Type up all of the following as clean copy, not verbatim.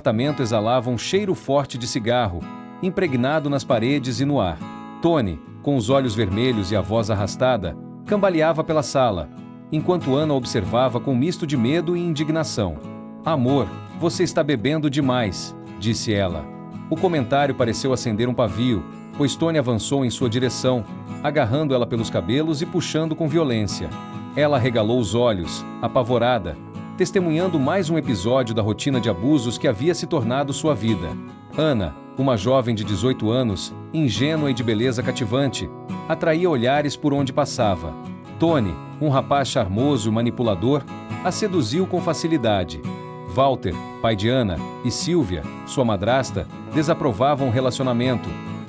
apartamento exalava um cheiro forte de cigarro, impregnado nas paredes e no ar. Tony, com os olhos vermelhos e a voz arrastada, cambaleava pela sala, enquanto Ana observava com um misto de medo e indignação. "Amor, você está bebendo demais", disse ela. O comentário pareceu acender um pavio, pois Tony avançou em sua direção, agarrando ela pelos cabelos e puxando com violência. Ela arregalou os olhos, apavorada, testemunhando mais um episódio da rotina de abusos que havia se tornado sua vida. Ana, uma jovem de 18 anos, ingênua e de beleza cativante, atraía olhares por onde passava. Tony, um rapaz charmoso e manipulador, a seduziu com facilidade. Walter, pai de Ana, e Sylvia, sua madrasta, desaprovavam o relacionamento,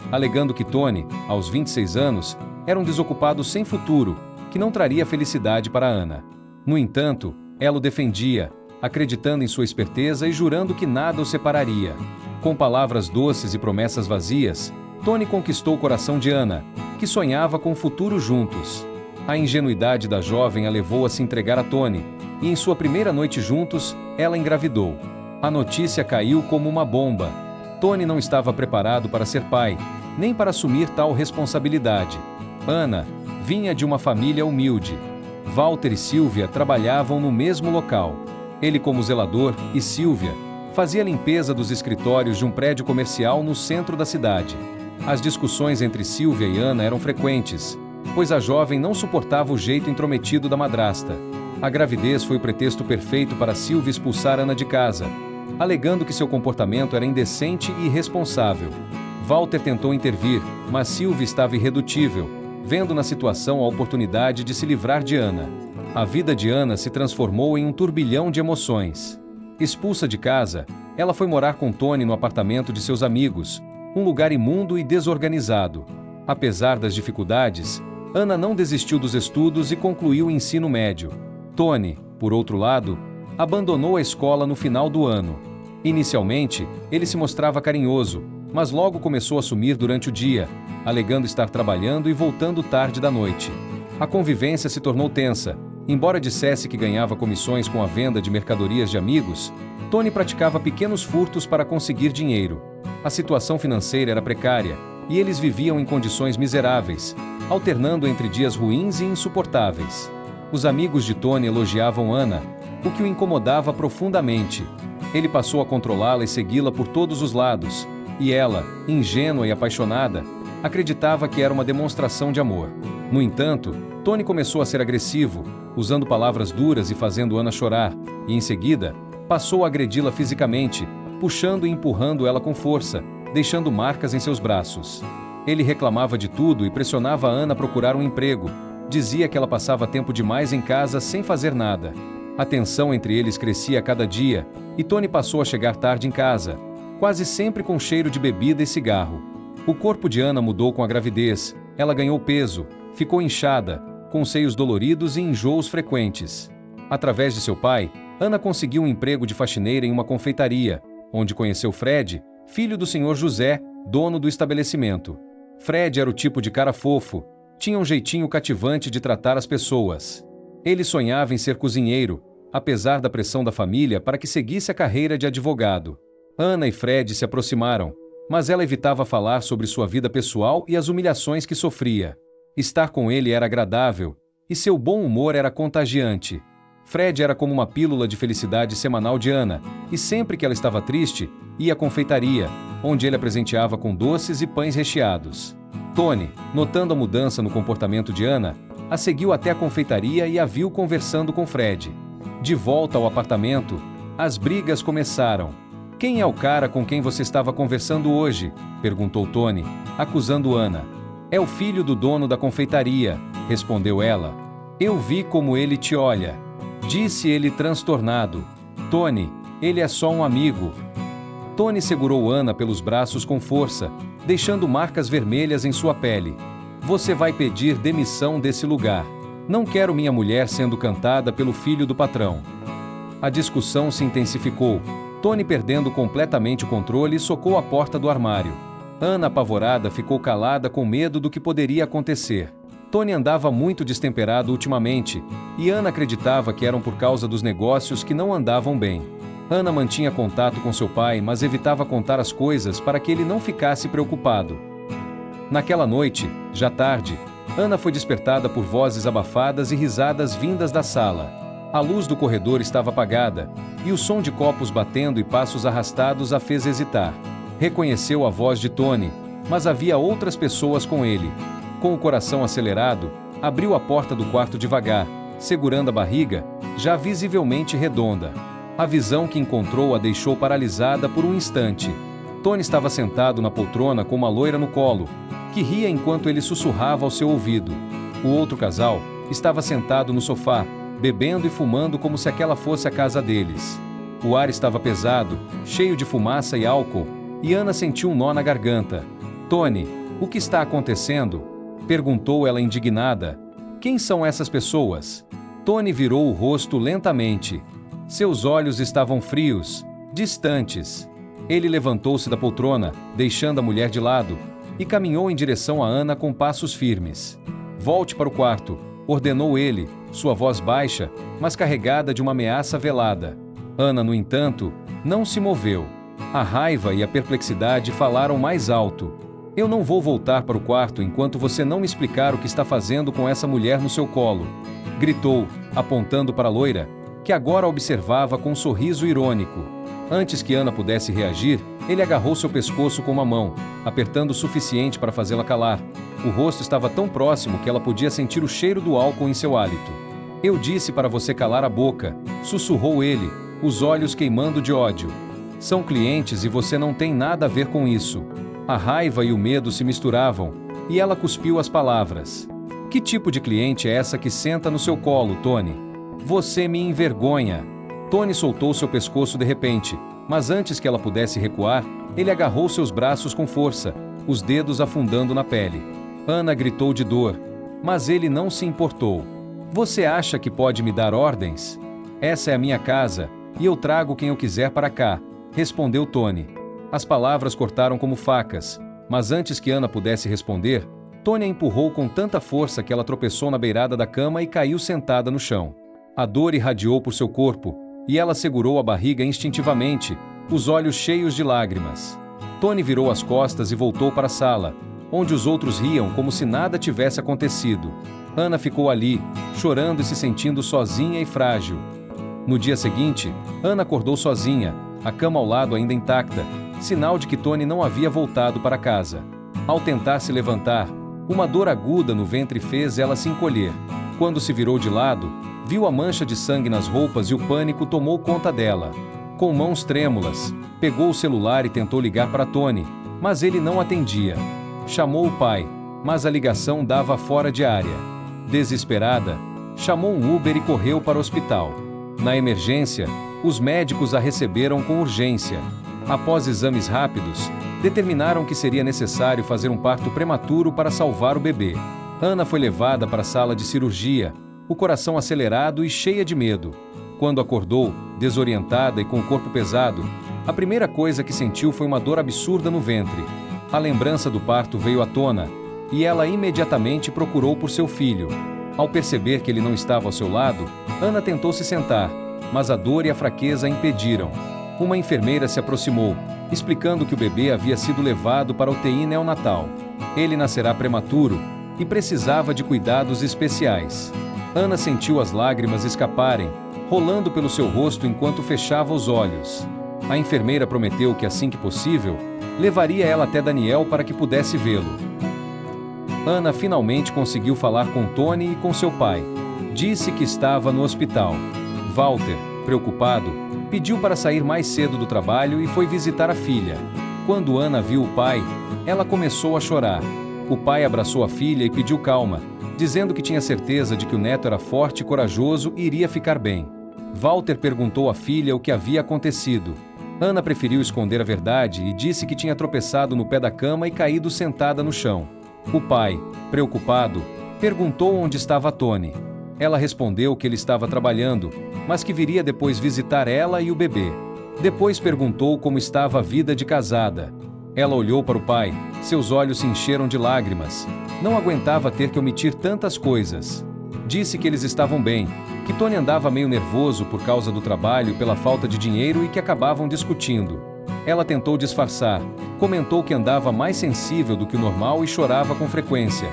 alegando que Tony, aos 26 anos, era um desocupado sem futuro, que não traria felicidade para Ana. No entanto, ela o defendia, acreditando em sua esperteza e jurando que nada o separaria. Com palavras doces e promessas vazias, Tony conquistou o coração de Ana, que sonhava com o futuro juntos. A ingenuidade da jovem a levou a se entregar a Tony, e em sua primeira noite juntos, ela engravidou. A notícia caiu como uma bomba. Tony não estava preparado para ser pai, nem para assumir tal responsabilidade. Ana vinha de uma família humilde. Walter e Sylvia trabalhavam no mesmo local. Ele como zelador e Sylvia fazia a limpeza dos escritórios de um prédio comercial no centro da cidade. As discussões entre Sylvia e Ana eram frequentes, pois a jovem não suportava o jeito intrometido da madrasta. A gravidez foi o pretexto perfeito para Sylvia expulsar Ana de casa, alegando que seu comportamento era indecente e irresponsável. Walter tentou intervir, mas Sylvia estava irredutível, vendo na situação a oportunidade de se livrar de Ana. A vida de Ana se transformou em um turbilhão de emoções. Expulsa de casa, ela foi morar com Tony no apartamento de seus amigos, um lugar imundo e desorganizado. Apesar das dificuldades, Ana não desistiu dos estudos e concluiu o ensino médio. Tony, por outro lado, abandonou a escola no final do ano. Inicialmente, ele se mostrava carinhoso, mas logo começou a sumir durante o dia, alegando estar trabalhando e voltando tarde da noite. A convivência se tornou tensa. Embora dissesse que ganhava comissões com a venda de mercadorias de amigos, Tony praticava pequenos furtos para conseguir dinheiro. A situação financeira era precária, e eles viviam em condições miseráveis, alternando entre dias ruins e insuportáveis. Os amigos de Tony elogiavam Ana, o que o incomodava profundamente. Ele passou a controlá-la e segui-la por todos os lados, e ela, ingênua e apaixonada, acreditava que era uma demonstração de amor. No entanto, Tony começou a ser agressivo, usando palavras duras e fazendo Ana chorar, e em seguida, passou a agredi-la fisicamente, puxando e empurrando ela com força, deixando marcas em seus braços. Ele reclamava de tudo e pressionava a Ana a procurar um emprego. Dizia que ela passava tempo demais em casa sem fazer nada. A tensão entre eles crescia a cada dia, e Tony passou a chegar tarde em casa, quase sempre com cheiro de bebida e cigarro. O corpo de Ana mudou com a gravidez, ela ganhou peso, ficou inchada, com seios doloridos e enjoos frequentes. Através de seu pai, Ana conseguiu um emprego de faxineira em uma confeitaria, onde conheceu Fred, filho do senhor José, dono do estabelecimento. Fred era o tipo de cara fofo, tinha um jeitinho cativante de tratar as pessoas. Ele sonhava em ser cozinheiro, apesar da pressão da família para que seguisse a carreira de advogado. Ana e Fred se aproximaram, mas ela evitava falar sobre sua vida pessoal e as humilhações que sofria. Estar com ele era agradável, e seu bom humor era contagiante. Fred era como uma pílula de felicidade semanal de Ana, e sempre que ela estava triste, ia à confeitaria, onde ele a presenteava com doces e pães recheados. Tony, notando a mudança no comportamento de Ana, a seguiu até a confeitaria e a viu conversando com Fred. De volta ao apartamento, as brigas começaram. "Quem é o cara com quem você estava conversando hoje?", perguntou Tony, acusando Ana. "É o filho do dono da confeitaria", respondeu ela. "Eu vi como ele te olha", disse ele transtornado. "Tony, ele é só um amigo." Tony segurou Ana pelos braços com força, deixando marcas vermelhas em sua pele. "Você vai pedir demissão desse lugar. Não quero minha mulher sendo cantada pelo filho do patrão." A discussão se intensificou. Tony, perdendo completamente o controle, socou a porta do armário. Ana, apavorada, ficou calada com medo do que poderia acontecer. Tony andava muito destemperado ultimamente, e Ana acreditava que eram por causa dos negócios que não andavam bem. Ana mantinha contato com seu pai, mas evitava contar as coisas para que ele não ficasse preocupado. Naquela noite, já tarde, Ana foi despertada por vozes abafadas e risadas vindas da sala. A luz do corredor estava apagada, e o som de copos batendo e passos arrastados a fez hesitar. Reconheceu a voz de Tony, mas havia outras pessoas com ele. Com o coração acelerado, abriu a porta do quarto devagar, segurando a barriga, já visivelmente redonda. A visão que encontrou a deixou paralisada por um instante. Tony estava sentado na poltrona com uma loira no colo, que ria enquanto ele sussurrava ao seu ouvido. O outro casal estava sentado no sofá, bebendo e fumando como se aquela fosse a casa deles. O ar estava pesado, cheio de fumaça e álcool, e Ana sentiu um nó na garganta. "Tony, o que está acontecendo?" perguntou ela indignada. "Quem são essas pessoas?" Tony virou o rosto lentamente. Seus olhos estavam frios, distantes. Ele levantou-se da poltrona, deixando a mulher de lado, e caminhou em direção a Ana com passos firmes. "Volte para o quarto", ordenou ele, sua voz baixa, mas carregada de uma ameaça velada. Ana, no entanto, não se moveu. A raiva e a perplexidade falaram mais alto. "Eu não vou voltar para o quarto enquanto você não me explicar o que está fazendo com essa mulher no seu colo", gritou, apontando para a loira, que agora observava com um sorriso irônico. Antes que Ana pudesse reagir, ele agarrou seu pescoço com uma mão, apertando o suficiente para fazê-la calar. O rosto estava tão próximo que ela podia sentir o cheiro do álcool em seu hálito. "Eu disse para você calar a boca", sussurrou ele, os olhos queimando de ódio. "São clientes e você não tem nada a ver com isso." A raiva e o medo se misturavam, e ela cuspiu as palavras. "Que tipo de cliente é essa que senta no seu colo, Tony? Você me envergonha." Tony soltou seu pescoço de repente, mas antes que ela pudesse recuar, ele agarrou seus braços com força, os dedos afundando na pele. Ana gritou de dor, mas ele não se importou. "Você acha que pode me dar ordens? Essa é a minha casa, e eu trago quem eu quiser para cá", respondeu Tony. As palavras cortaram como facas, mas antes que Ana pudesse responder, Tony a empurrou com tanta força que ela tropeçou na beirada da cama e caiu sentada no chão. A dor irradiou por seu corpo, e ela segurou a barriga instintivamente, os olhos cheios de lágrimas. Tony virou as costas e voltou para a sala, onde os outros riam como se nada tivesse acontecido. Ana ficou ali, chorando e se sentindo sozinha e frágil. No dia seguinte, Ana acordou sozinha, a cama ao lado ainda intacta, sinal de que Tony não havia voltado para casa. Ao tentar se levantar, uma dor aguda no ventre fez ela se encolher. Quando se virou de lado, viu a mancha de sangue nas roupas e o pânico tomou conta dela. Com mãos trêmulas, pegou o celular e tentou ligar para Tony, mas ele não atendia. Chamou o pai, mas a ligação dava fora de área. Desesperada, chamou um Uber e correu para o hospital. Na emergência, os médicos a receberam com urgência. Após exames rápidos, determinaram que seria necessário fazer um parto prematuro para salvar o bebê. Ana foi levada para a sala de cirurgia, o coração acelerado e cheia de medo. Quando acordou, desorientada e com o corpo pesado, a primeira coisa que sentiu foi uma dor absurda no ventre. A lembrança do parto veio à tona, e ela imediatamente procurou por seu filho. Ao perceber que ele não estava ao seu lado, Ana tentou se sentar, mas a dor e a fraqueza a impediram. Uma enfermeira se aproximou, explicando que o bebê havia sido levado para a UTI neonatal. Ele nascerá prematuro e precisava de cuidados especiais. Ana sentiu as lágrimas escaparem, rolando pelo seu rosto enquanto fechava os olhos. A enfermeira prometeu que, assim que possível, levaria ela até Daniel para que pudesse vê-lo. Ana finalmente conseguiu falar com Tony e com seu pai. Disse que estava no hospital. Walter, preocupado, pediu para sair mais cedo do trabalho e foi visitar a filha. Quando Ana viu o pai, ela começou a chorar. O pai abraçou a filha e pediu calma, dizendo que tinha certeza de que o neto era forte e corajoso e iria ficar bem. Walter perguntou à filha o que havia acontecido. Ana preferiu esconder a verdade e disse que tinha tropeçado no pé da cama e caído sentada no chão. O pai, preocupado, perguntou onde estava Tony. Ela respondeu que ele estava trabalhando, mas que viria depois visitar ela e o bebê. Depois perguntou como estava a vida de casada. Ela olhou para o pai, seus olhos se encheram de lágrimas. Não aguentava ter que omitir tantas coisas. Disse que eles estavam bem, que Tony andava meio nervoso por causa do trabalho e pela falta de dinheiro e que acabavam discutindo. Ela tentou disfarçar, comentou que andava mais sensível do que o normal e chorava com frequência.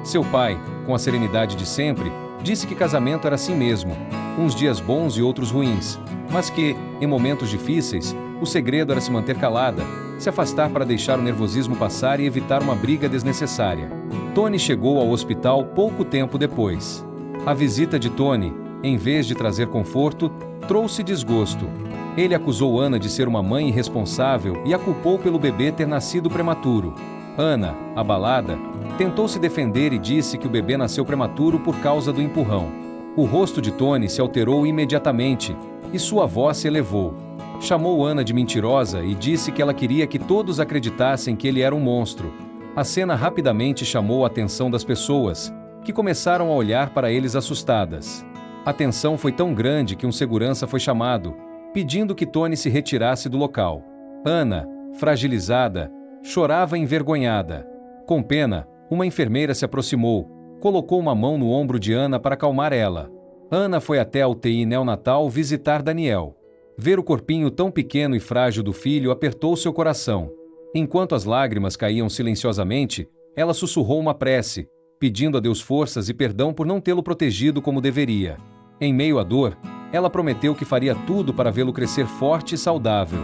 Seu pai, com a serenidade de sempre, disse que casamento era assim mesmo, uns dias bons e outros ruins, mas que, em momentos difíceis, o segredo era se manter calada, se afastar para deixar o nervosismo passar e evitar uma briga desnecessária. Tony chegou ao hospital pouco tempo depois. A visita de Tony, em vez de trazer conforto, trouxe desgosto. Ele acusou Ana de ser uma mãe irresponsável e a culpou pelo bebê ter nascido prematuro. Ana, abalada, tentou se defender e disse que o bebê nasceu prematuro por causa do empurrão. O rosto de Tony se alterou imediatamente e sua voz se elevou. Chamou Ana de mentirosa e disse que ela queria que todos acreditassem que ele era um monstro. A cena rapidamente chamou a atenção das pessoas, que começaram a olhar para eles assustadas. A tensão foi tão grande que um segurança foi chamado, pedindo que Tony se retirasse do local. Ana, fragilizada, chorava envergonhada. Com pena, uma enfermeira se aproximou, colocou uma mão no ombro de Ana para acalmar ela. Ana foi até a UTI neonatal visitar Daniel. Ver o corpinho tão pequeno e frágil do filho apertou seu coração. Enquanto as lágrimas caíam silenciosamente, ela sussurrou uma prece, pedindo a Deus forças e perdão por não tê-lo protegido como deveria. Em meio à dor, ela prometeu que faria tudo para vê-lo crescer forte e saudável.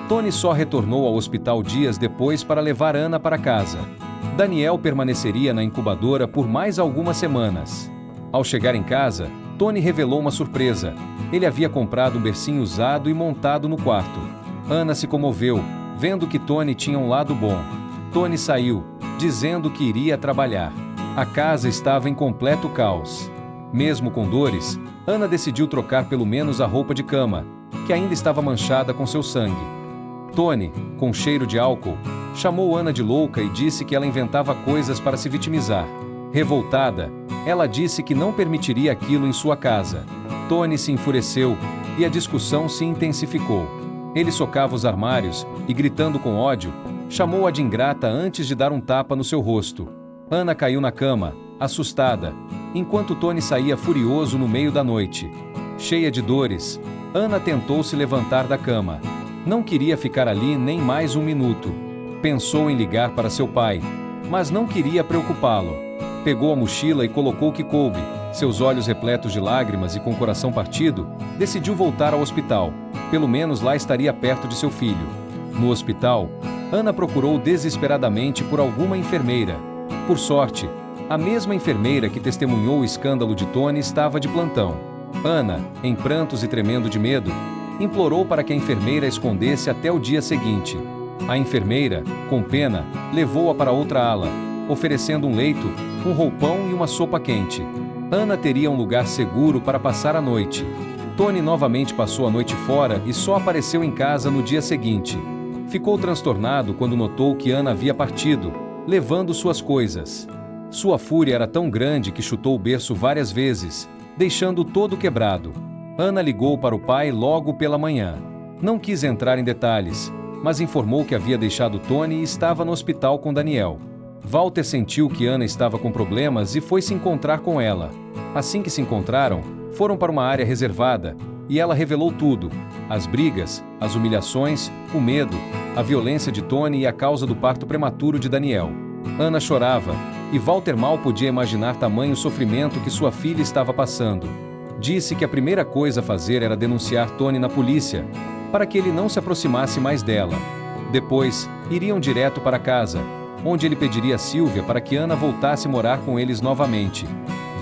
Tony só retornou ao hospital dias depois para levar Ana para casa. Daniel permaneceria na incubadora por mais algumas semanas. Ao chegar em casa, Tony revelou uma surpresa. Ele havia comprado um bercinho usado e montado no quarto. Ana se comoveu, vendo que Tony tinha um lado bom. Tony saiu, dizendo que iria trabalhar. A casa estava em completo caos. Mesmo com dores, Ana decidiu trocar pelo menos a roupa de cama, que ainda estava manchada com seu sangue. Tony, com cheiro de álcool, chamou Ana de louca e disse que ela inventava coisas para se vitimizar. Revoltada, ela disse que não permitiria aquilo em sua casa. Tony se enfureceu e a discussão se intensificou. Ele socava os armários e, gritando com ódio, chamou-a de ingrata antes de dar um tapa no seu rosto. Ana caiu na cama, assustada, enquanto Tony saía furioso no meio da noite. Cheia de dores, Ana tentou se levantar da cama. Não queria ficar ali nem mais um minuto. Pensou em ligar para seu pai, mas não queria preocupá-lo. Pegou a mochila e colocou o que coube. Seus olhos repletos de lágrimas e com o coração partido, decidiu voltar ao hospital. Pelo menos lá estaria perto de seu filho. No hospital, Ana procurou desesperadamente por alguma enfermeira. Por sorte, a mesma enfermeira que testemunhou o escândalo de Tony estava de plantão. Ana, em prantos e tremendo de medo, implorou para que a enfermeira a escondesse até o dia seguinte. A enfermeira, com pena, levou-a para outra ala, oferecendo um leito, um roupão e uma sopa quente. Ana teria um lugar seguro para passar a noite. Tony novamente passou a noite fora e só apareceu em casa no dia seguinte. Ficou transtornado quando notou que Ana havia partido, levando suas coisas. Sua fúria era tão grande que chutou o berço várias vezes, deixando-o todo quebrado. Ana ligou para o pai logo pela manhã. Não quis entrar em detalhes, mas informou que havia deixado Tony e estava no hospital com Daniel. Walter sentiu que Ana estava com problemas e foi se encontrar com ela. Assim que se encontraram, foram para uma área reservada, e ela revelou tudo: as brigas, as humilhações, o medo, a violência de Tony e a causa do parto prematuro de Daniel. Ana chorava, e Walter mal podia imaginar tamanho sofrimento que sua filha estava passando. Disse que a primeira coisa a fazer era denunciar Tony na polícia, para que ele não se aproximasse mais dela. Depois, iriam direto para casa, onde ele pediria a Sylvia para que Ana voltasse a morar com eles novamente.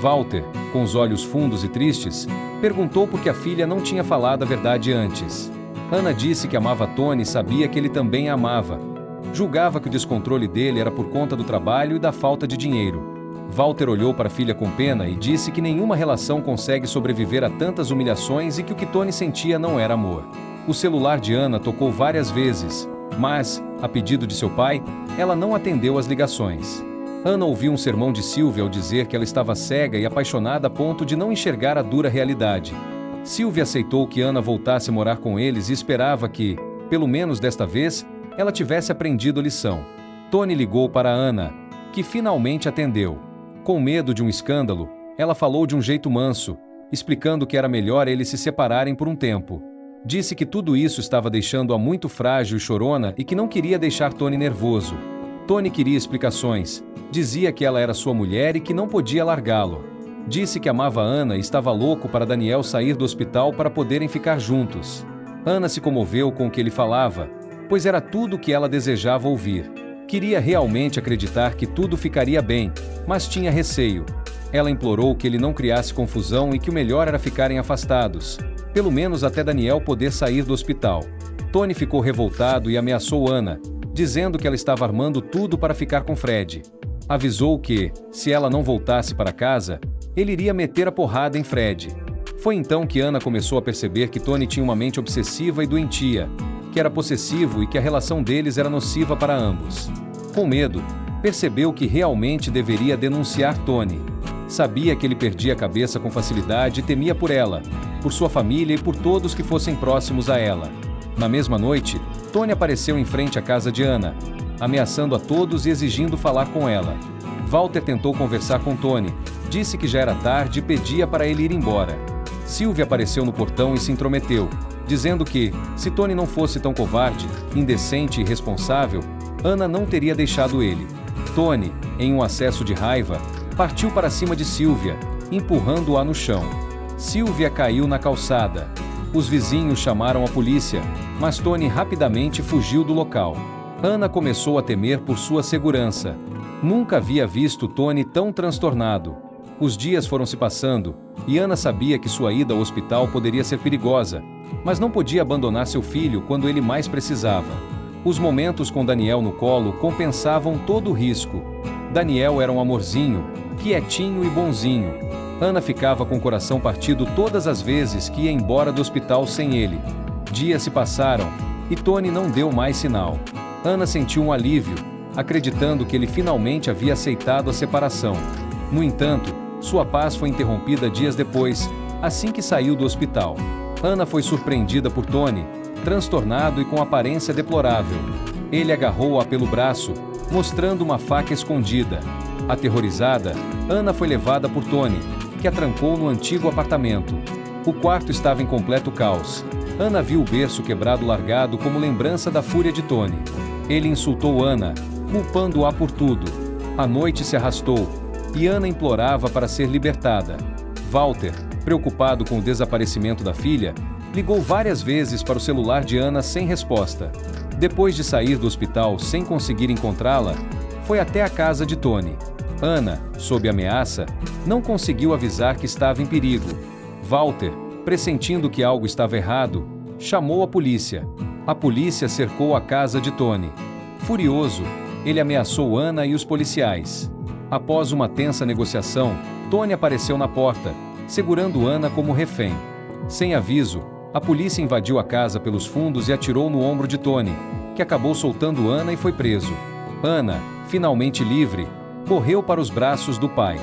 Walter, com os olhos fundos e tristes, perguntou por que a filha não tinha falado a verdade antes. Ana disse que amava Tony e sabia que ele também a amava. Julgava que o descontrole dele era por conta do trabalho e da falta de dinheiro. Walter olhou para a filha com pena e disse que nenhuma relação consegue sobreviver a tantas humilhações e que o que Tony sentia não era amor. O celular de Ana tocou várias vezes, mas, a pedido de seu pai, ela não atendeu às ligações. Ana ouviu um sermão de Sylvia ao dizer que ela estava cega e apaixonada a ponto de não enxergar a dura realidade. Sylvia aceitou que Ana voltasse a morar com eles e esperava que, pelo menos desta vez, ela tivesse aprendido a lição. Tony ligou para Ana, que finalmente atendeu. Com medo de um escândalo, Ela falou de um jeito manso, explicando que era melhor eles se separarem por um tempo. Disse que tudo isso estava deixando-a muito frágil e chorona e que não queria deixar Tony nervoso. Tony queria explicações. Dizia que ela era sua mulher e que não podia largá-lo. Disse que amava Ana e estava louco para Daniel sair do hospital para poderem ficar juntos. Ana se comoveu com o que ele falava, pois era tudo o que ela desejava ouvir. Queria realmente acreditar que tudo ficaria bem, mas tinha receio. Ela implorou que ele não criasse confusão e que o melhor era ficarem afastados, pelo menos até Daniel poder sair do hospital. Tony ficou revoltado e ameaçou Ana, dizendo que ela estava armando tudo para ficar com Fred. Avisou que, se ela não voltasse para casa, ele iria meter a porrada em Fred. Foi então que Ana começou a perceber que Tony tinha uma mente obsessiva e doentia, que era possessivo e que a relação deles era nociva para ambos. Com medo, percebeu que realmente deveria denunciar Tony. Sabia que ele perdia a cabeça com facilidade e temia por ela, por sua família e por todos que fossem próximos a ela. Na mesma noite, Tony apareceu em frente à casa de Ana, ameaçando a todos e exigindo falar com ela. Walter tentou conversar com Tony, disse que já era tarde e pedia para ele ir embora. Sylvia apareceu no portão e se intrometeu, dizendo que, se Tony não fosse tão covarde, indecente e irresponsável, Ana não teria deixado ele. Tony, em um acesso de raiva, partiu para cima de Sylvia, empurrando-a no chão. Sylvia caiu na calçada. Os vizinhos chamaram a polícia, mas Tony rapidamente fugiu do local. Ana começou a temer por sua segurança. Nunca havia visto Tony tão transtornado. Os dias foram se passando, e Ana sabia que sua ida ao hospital poderia ser perigosa, mas não podia abandonar seu filho quando ele mais precisava. Os momentos com Daniel no colo compensavam todo o risco. Daniel era um amorzinho, quietinho e bonzinho. Ana ficava com o coração partido todas as vezes que ia embora do hospital sem ele. Dias se passaram, e Tony não deu mais sinal. Ana sentiu um alívio, acreditando que ele finalmente havia aceitado a separação. No entanto, sua paz foi interrompida dias depois, assim que saiu do hospital. Ana foi surpreendida por Tony, transtornado e com aparência deplorável. Ele agarrou-a pelo braço, mostrando uma faca escondida. Aterrorizada, Ana foi levada por Tony, que a trancou no antigo apartamento. O quarto estava em completo caos. Ana viu o berço quebrado largado como lembrança da fúria de Tony. Ele insultou Ana, culpando-a por tudo. A noite se arrastou, e Ana implorava para ser libertada. Walter, preocupado com o desaparecimento da filha, ligou várias vezes para o celular de Ana sem resposta. Depois de sair do hospital sem conseguir encontrá-la, foi até a casa de Tony. Ana, sob ameaça, não conseguiu avisar que estava em perigo. Walter, pressentindo que algo estava errado, chamou a polícia. A polícia cercou a casa de Tony. Furioso, ele ameaçou Ana e os policiais. Após uma tensa negociação, Tony apareceu na porta, segurando Ana como refém. Sem aviso, a polícia invadiu a casa pelos fundos e atirou no ombro de Tony, que acabou soltando Ana e foi preso. Ana, finalmente livre, correu para os braços do pai.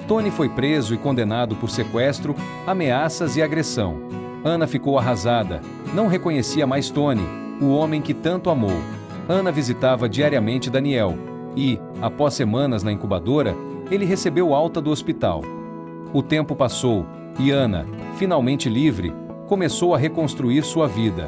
Tony foi preso e condenado por sequestro, ameaças e agressão. Ana ficou arrasada, não reconhecia mais Tony, o homem que tanto amou. Ana visitava diariamente Daniel e, após semanas na incubadora, ele recebeu alta do hospital. O tempo passou e Ana, finalmente livre, começou a reconstruir sua vida.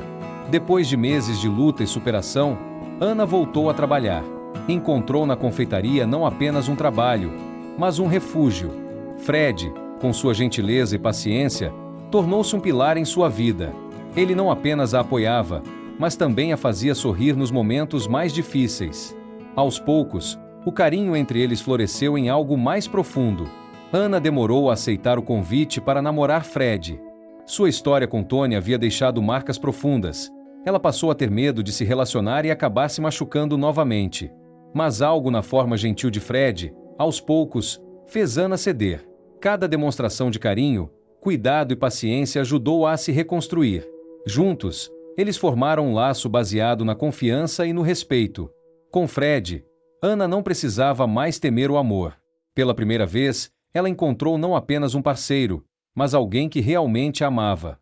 Depois de meses de luta e superação, Ana voltou a trabalhar. Encontrou na confeitaria não apenas um trabalho, mas um refúgio. Fred, com sua gentileza e paciência, tornou-se um pilar em sua vida. Ele não apenas a apoiava, mas também a fazia sorrir nos momentos mais difíceis. Aos poucos, o carinho entre eles floresceu em algo mais profundo. Ana demorou a aceitar o convite para namorar Fred. Sua história com Tony havia deixado marcas profundas. Ela passou a ter medo de se relacionar e acabar se machucando novamente. Mas algo na forma gentil de Fred, aos poucos, fez Ana ceder. Cada demonstração de carinho, cuidado e paciência ajudou-a a se reconstruir. Juntos, eles formaram um laço baseado na confiança e no respeito. Com Fred, Ana não precisava mais temer o amor. Pela primeira vez, ela encontrou não apenas um parceiro, mas alguém que realmente a amava.